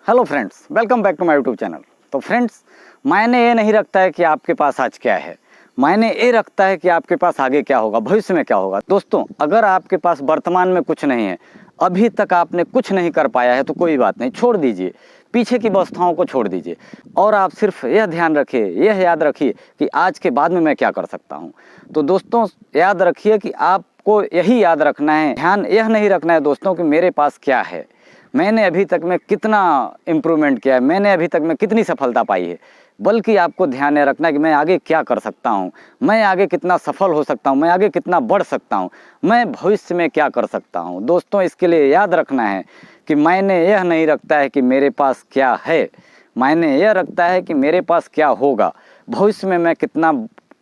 Hello friends, welcome back to my YouTube channel. तो friends, मायने ये नहीं रखता है कि आपके पास आज क्या है, मायने ये रखता है कि आपके पास आगे क्या होगा, भविष्य में क्या होगा। दोस्तों, अगर आपके पास वर्तमान में कुछ नहीं है, अभी तक आपने कुछ नहीं कर पाया है, तो कोई बात नहीं, छोड़ दीजिए, पीछे की अवस्थाओं को छोड़ दीजिए और आप सिर्फ यह ध्यान रखिए, यह याद रखिए कि आज के बाद में मैं क्या कर सकता हूँ। तो दोस्तों, याद रखिए कि आपको यही याद रखना है, ध्यान यह नहीं रखना है दोस्तों कि मेरे पास क्या है, मैंने अभी तक में कितना इम्प्रूवमेंट किया है, मैंने अभी तक में कितनी सफलता पाई है, बल्कि आपको ध्यान में रखना है कि मैं आगे क्या कर सकता हूँ, मैं आगे कितना सफल हो सकता हूँ, मैं आगे कितना बढ़ सकता हूँ, मैं भविष्य में क्या कर सकता हूँ। दोस्तों, इसके लिए याद रखना है कि मायने यह नहीं रखता है कि मेरे पास क्या है, मायने यह रखता है कि मेरे पास क्या होगा, भविष्य में मैं कितना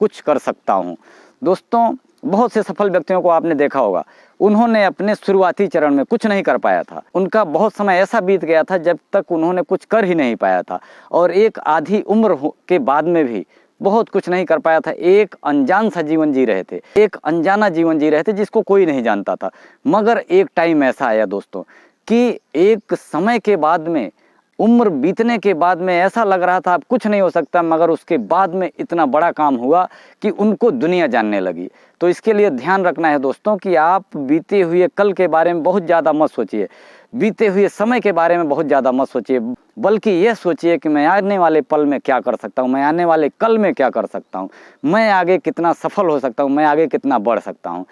कुछ कर सकता हूँ। दोस्तों, बहुत से सफल व्यक्तियों को आपने देखा होगा, उन्होंने अपने शुरुआती चरण में कुछ नहीं कर पाया था, उनका बहुत समय ऐसा बीत गया था जब तक उन्होंने कुछ कर ही नहीं पाया था, और एक आधी उम्र के बाद में भी बहुत कुछ नहीं कर पाया था। एक अनजान सा जीवन जी रहे थे, एक अनजाना जीवन जी रहे थे जिसको कोई नहीं जानता था। मगर एक टाइम ऐसा आया दोस्तों कि एक समय के बाद में, उम्र बीतने के बाद में ऐसा लग रहा था अब कुछ नहीं हो सकता, मगर उसके बाद में इतना बड़ा काम हुआ कि उनको दुनिया जानने लगी। तो इसके लिए ध्यान रखना है दोस्तों कि आप बीते हुए कल के बारे में बहुत ज़्यादा मत सोचिए, बीते हुए समय के बारे में बहुत ज़्यादा मत सोचिए, बल्कि यह सोचिए कि मैं आने वाले पल में क्या कर सकता हूँ, मैं आने वाले कल में क्या कर सकता हूँ, मैं आगे कितना सफल हो सकता हूँ, मैं आगे कितना बढ़ सकता हूँ।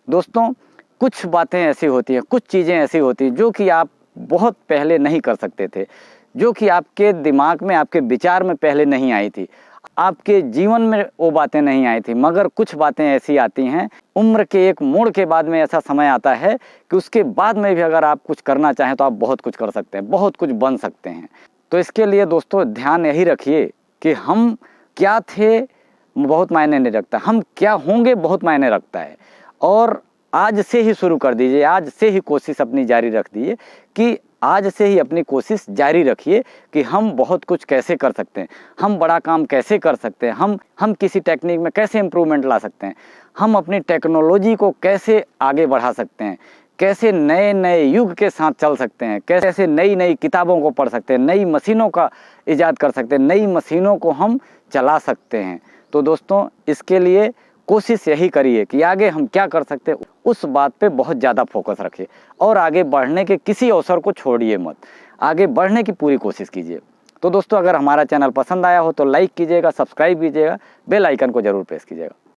दोस्तों, कुछ बातें ऐसी होती हैं, कुछ चीज़ें ऐसी होती हैं जो कि आप बहुत पहले नहीं कर सकते थे, जो कि आपके दिमाग में, आपके विचार में पहले नहीं आई थी, आपके जीवन में वो बातें नहीं आई थी। मगर कुछ बातें ऐसी आती हैं, उम्र के एक मोड़ के बाद में ऐसा समय आता है कि उसके बाद में भी अगर आप कुछ करना चाहें तो आप बहुत कुछ कर सकते हैं, बहुत कुछ बन सकते हैं। तो इसके लिए दोस्तों ध्यान यही रखिए कि हम क्या थे बहुत मायने नहीं रखता, हम क्या होंगे बहुत मायने रखता है। और आज से ही शुरू कर दीजिए, आज से ही कोशिश अपनी जारी रख दीजिए कि आज से ही अपनी कोशिश जारी रखिए कि हम बहुत कुछ कैसे कर सकते हैं, हम बड़ा काम कैसे कर सकते हैं, हम किसी टेक्निक में कैसे इम्प्रूवमेंट ला सकते हैं, हम अपनी टेक्नोलॉजी को कैसे आगे बढ़ा सकते हैं, कैसे नए नए युग के साथ चल सकते हैं, कैसे नई नई किताबों को पढ़ सकते हैं, नई मशीनों का ईजाद कर सकते हैं, नई मशीनों को हम चला सकते हैं। तो दोस्तों, इसके लिए कोशिश यही करिए कि आगे हम क्या कर सकते हैं, उस बात पे बहुत ज़्यादा फोकस रखिए और आगे बढ़ने के किसी अवसर को छोड़िए मत, आगे बढ़ने की पूरी कोशिश कीजिए। तो दोस्तों, अगर हमारा चैनल पसंद आया हो तो लाइक कीजिएगा, सब्सक्राइब कीजिएगा, बेल आइकन को ज़रूर प्रेस कीजिएगा।